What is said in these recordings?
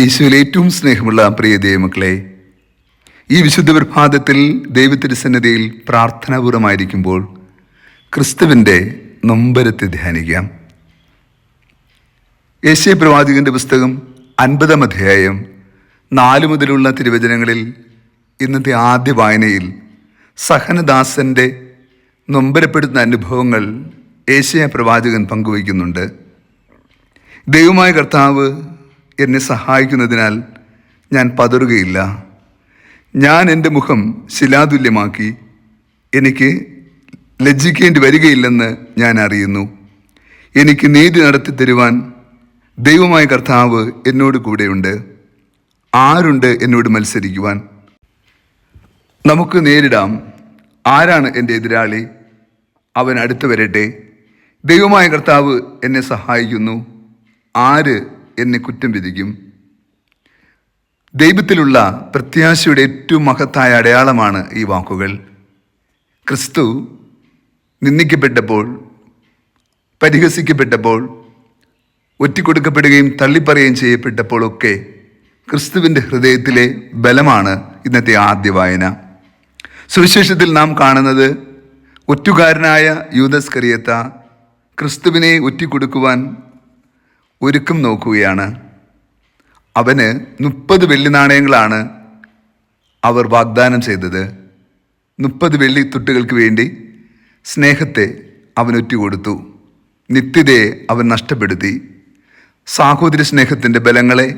യേശുവിൽ ഏറ്റവും സ്നേഹമുള്ള പ്രിയ ദൈവമക്കളെ, ഈ വിശുദ്ധ പ്രഭാതത്തിൽ ദൈവത്തിൻ്റെ സന്നിധിയിൽ പ്രാർത്ഥനാപൂർവമായിരിക്കുമ്പോൾ ക്രിസ്തുവിൻ്റെ നൊമ്പരത്തെ ധ്യാനിക്കാം. യെശയ്യാ പ്രവാചകന്റെ പുസ്തകം 50-ാം അധ്യായം 4 മുതലുള്ള തിരുവചനങ്ങളിൽ ഇന്നത്തെ ആദ്യ വായനയിൽ സഹനദാസന്റെ നൊമ്പരപ്പെടുത്തുന്ന അനുഭവങ്ങൾ യെശയ്യാ പ്രവാചകൻ പങ്കുവയ്ക്കുന്നുണ്ട്. ദൈവമായ കർത്താവ് എന്നെ സഹായിക്കുന്നതിനാൽ ഞാൻ പതറുകയില്ല. ഞാൻ എൻ്റെ മുഖം ശിലാതുല്യമാക്കി എനിക്ക് ലജ്ജിക്കേണ്ടി വരികയില്ലെന്ന് ഞാൻ അറിയുന്നു. എനിക്ക് നീതി നടത്തി തരുവാൻ ദൈവമായ കർത്താവ് എന്നോട് കൂടെയുണ്ട്. ആരുണ്ട് എന്നോട് മത്സരിക്കുവാൻ? നമുക്ക് നേരിടാം. ആരാണ് എൻ്റെ എതിരാളി? അവൻ അടുത്ത് വരട്ടെ. ദൈവമായ കർത്താവ് എന്നെ സഹായിക്കുന്നു. ആര് എന്നെ കുറ്റം വിധിക്കും? ദൈവത്തിലുള്ള പ്രത്യാശയുടെ ഏറ്റവും മഹത്തായ അടയാളമാണ് ഈ വാക്കുകൾ. ക്രിസ്തു നിന്ദിക്കപ്പെട്ടപ്പോൾ, പരിഹസിക്കപ്പെട്ടപ്പോൾ, ഒറ്റിക്കൊടുക്കപ്പെടുകയും തള്ളിപ്പറയുകയും ചെയ്യപ്പെട്ടപ്പോഴൊക്കെ ക്രിസ്തുവിൻ്റെ ഹൃദയത്തിലെ ബലമാണ് ഇന്നത്തെ ആദ്യ വായന. സുവിശേഷത്തിൽ നാം കാണുന്നത് ഒറ്റുകാരനായ യൂദാസ് ഇസ്കറിയോത്ത ക്രിസ്തുവിനെ ഒറ്റിക്കൊടുക്കുവാൻ ഒരുക്കം നോക്കുകയാണ്. അവന് 30 വെള്ളി നാണയങ്ങളാണ് അവർ വാഗ്ദാനം ചെയ്തത്. 30 വെള്ളിത്തുട്ടുകൾക്ക് വേണ്ടി സ്നേഹത്തെ അവൻ ഒറ്റുകൊടുത്തു. നിത്യതയെ അവൻ നഷ്ടപ്പെടുത്തി. സാഹോദര്യ സ്നേഹത്തിൻ്റെ ബലങ്ങളെ,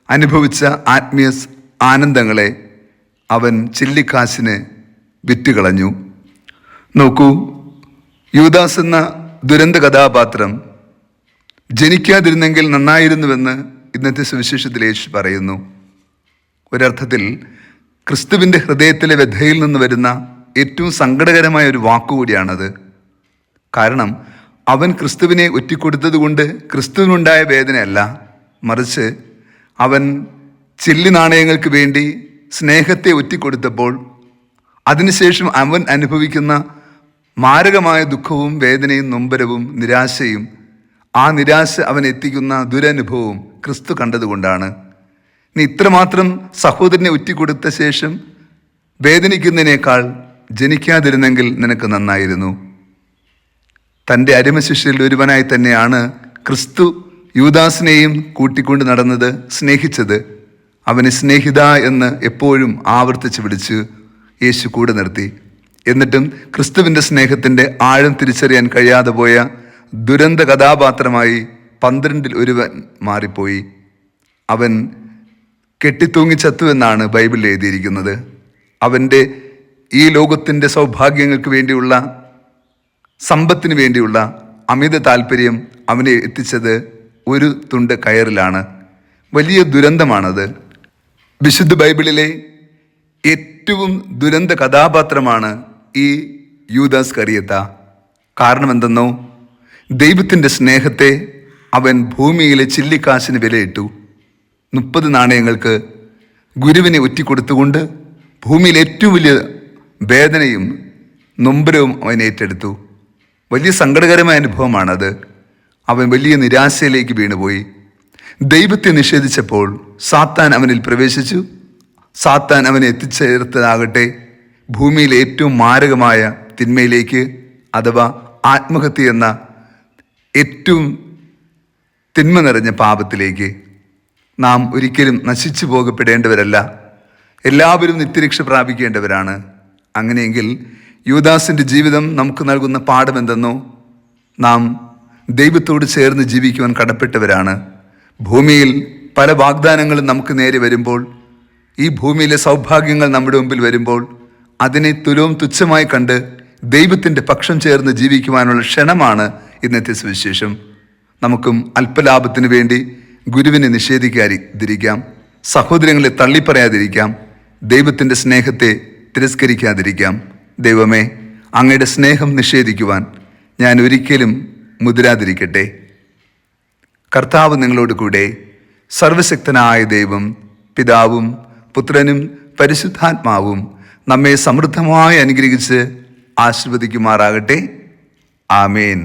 അനുഭവിച്ച ആത്മീയ ആനന്ദങ്ങളെ അവൻ ചില്ലിക്കാശിന് വിറ്റുകളഞ്ഞു. നോക്കൂ, യൂദാസ് എന്ന ദുരന്ത കഥാപാത്രം ജനിക്കാതിരുന്നെങ്കിൽ നന്നായിരുന്നുവെന്ന് ഇന്നത്തെ സുവിശേഷത്തിൽ യേശു പറയുന്നു. ഒരർത്ഥത്തിൽ ക്രിസ്തുവിൻ്റെ ഹൃദയത്തിലെ വ്യഥയിൽ നിന്ന് വരുന്ന ഏറ്റവും സങ്കടകരമായ ഒരു വാക്കുകൂടിയാണത്. കാരണം അവൻ ക്രിസ്തുവിനെ ഒറ്റിക്കൊടുത്തത് കൊണ്ട് ക്രിസ്തുവിനുണ്ടായ വേദനയല്ല, മറിച്ച് അവൻ ചില്ലി നാണയങ്ങൾക്ക് വേണ്ടി സ്നേഹത്തെ ഒറ്റിക്കൊടുത്തപ്പോൾ അതിനുശേഷം അവൻ അനുഭവിക്കുന്ന മാരകമായ ദുഃഖവും വേദനയും നൊമ്പരവും നിരാശയും, ആ നിരാശ അവൻ എത്തിക്കുന്ന ദുരനുഭവവും ക്രിസ്തു കണ്ടതുകൊണ്ടാണ്. നീ ഇത്രമാത്രം സഹോദരനെ ഒറ്റിക്കൊടുത്ത ശേഷം വേദനിക്കുന്നതിനേക്കാൾ ജനിക്കാതിരുന്നെങ്കിൽ നിനക്ക് നന്നായിരുന്നു. തൻ്റെ അരുമശിഷ്യരിൽ ഒരുവനായി തന്നെയാണ് ക്രിസ്തു യൂദാസിനെയും കൂട്ടിക്കൊണ്ട് നടന്നത്, സ്നേഹിച്ചത്. അവനെ സ്നേഹിത എന്ന് എപ്പോഴും ആവർത്തിച്ച് വിളിച്ച് യേശു കൂടെ നിർത്തി. എന്നിട്ടും ക്രിസ്തുവിൻ്റെ സ്നേഹത്തിൻ്റെ ആഴം തിരിച്ചറിയാൻ കഴിയാതെ പോയ ദുരന്ത കഥാപാത്രമായി 12-ൽ ഒരുവൻ മാറിപ്പോയി. അവൻ കെട്ടിത്തൂങ്ങി ചത്തു എന്നാണ് ബൈബിളിൽ എഴുതിയിരിക്കുന്നത്. അവൻ്റെ ഈ ലോകത്തിൻ്റെ സൗഭാഗ്യങ്ങൾക്ക് വേണ്ടിയുള്ള, സമ്പത്തിന് വേണ്ടിയുള്ള അമിത താല്പര്യം അവനെ എത്തിച്ചത് ഒരു തുണ്ട് കയറിലാണ്. വലിയ ദുരന്തമാണത്. വിശുദ്ധ ബൈബിളിലെ ഏറ്റവും ദുരന്ത കഥാപാത്രമാണ് ഈ യൂദാസ് ഇസ്കറിയോത്ത. കാരണം എന്തെന്നോ, ദൈവത്തിൻ്റെ സ്നേഹത്തെ അവൻ ഭൂമിയിലെ ചില്ലിക്കാശിന് വിലയിട്ടു. 30 നാണയങ്ങൾക്ക് ഗുരുവിനെ ഒറ്റിക്കൊടുത്തുകൊണ്ട് ഭൂമിയിലെ ഏറ്റവും വലിയ വേദനയും നൊമ്പരവും അവൻ ഏറ്റെടുത്തു. വലിയ സങ്കടകരമായ അനുഭവമാണത്. അവൻ വലിയ നിരാശയിലേക്ക് വീണുപോയി. ദൈവത്തെ നിഷേധിച്ചപ്പോൾ സാത്താൻ അവനിൽ പ്രവേശിച്ചു. സാത്താൻ അവനെ എത്തിച്ചേർത്തതാകട്ടെ ഭൂമിയിലെ ഏറ്റവും മാരകമായ തിന്മയിലേക്ക്, അഥവാ ആത്മഹത്യ എന്ന ഏറ്റവും തിന്മ നിറഞ്ഞ പാപത്തിലേക്ക്. നാം ഒരിക്കലും നശിച്ചു പോകപ്പെടേണ്ടവരല്ല, എല്ലാവരും നിത്യരക്ഷ പ്രാപിക്കേണ്ടവരാണ്. അങ്ങനെയെങ്കിൽ യൂദാസിൻ്റെ ജീവിതം നമുക്ക് നൽകുന്ന പാഠമെന്തെന്നോ, നാം ദൈവത്തോട് ചേർന്ന് ജീവിക്കുവാൻ കടപ്പെട്ടവരാണ്. ഭൂമിയിൽ പല വാഗ്ദാനങ്ങളും നമുക്ക് നേരെ വരുമ്പോൾ, ഈ ഭൂമിയിലെ സൗഭാഗ്യങ്ങൾ നമ്മുടെ മുമ്പിൽ വരുമ്പോൾ അതിനെ തുലവും തുച്ഛമായി കണ്ട് ദൈവത്തിൻ്റെ പക്ഷം ചേർന്ന് ജീവിക്കുവാനുള്ള ക്ഷണമാണ് ഇന്നത്തെ സുവിശേഷം. നമുക്കും അല്പലാഭത്തിന് വേണ്ടി ഗുരുവിനെ നിഷേധിക്കാതിരിക്കാം, സഹോദരങ്ങളെ തള്ളിപ്പറയാതിരിക്കാം, ദൈവത്തിൻ്റെ സ്നേഹത്തെ തിരസ്കരിക്കാതിരിക്കാം. ദൈവമേ, അങ്ങയുടെ സ്നേഹം നിഷേധിക്കുവാൻ ഞാൻ ഒരിക്കലും മുതിരാതിരിക്കട്ടെ. കർത്താവ് നിങ്ങളോട് കൂടെ. സർവശക്തനായ ദൈവം, പിതാവും പുത്രനും പരിശുദ്ധാത്മാവും നമ്മെ സമൃദ്ധമായി അനുഗ്രഹിച്ച് ആശീർവദിക്കുമാറാകട്ടെ. ആമേൻ.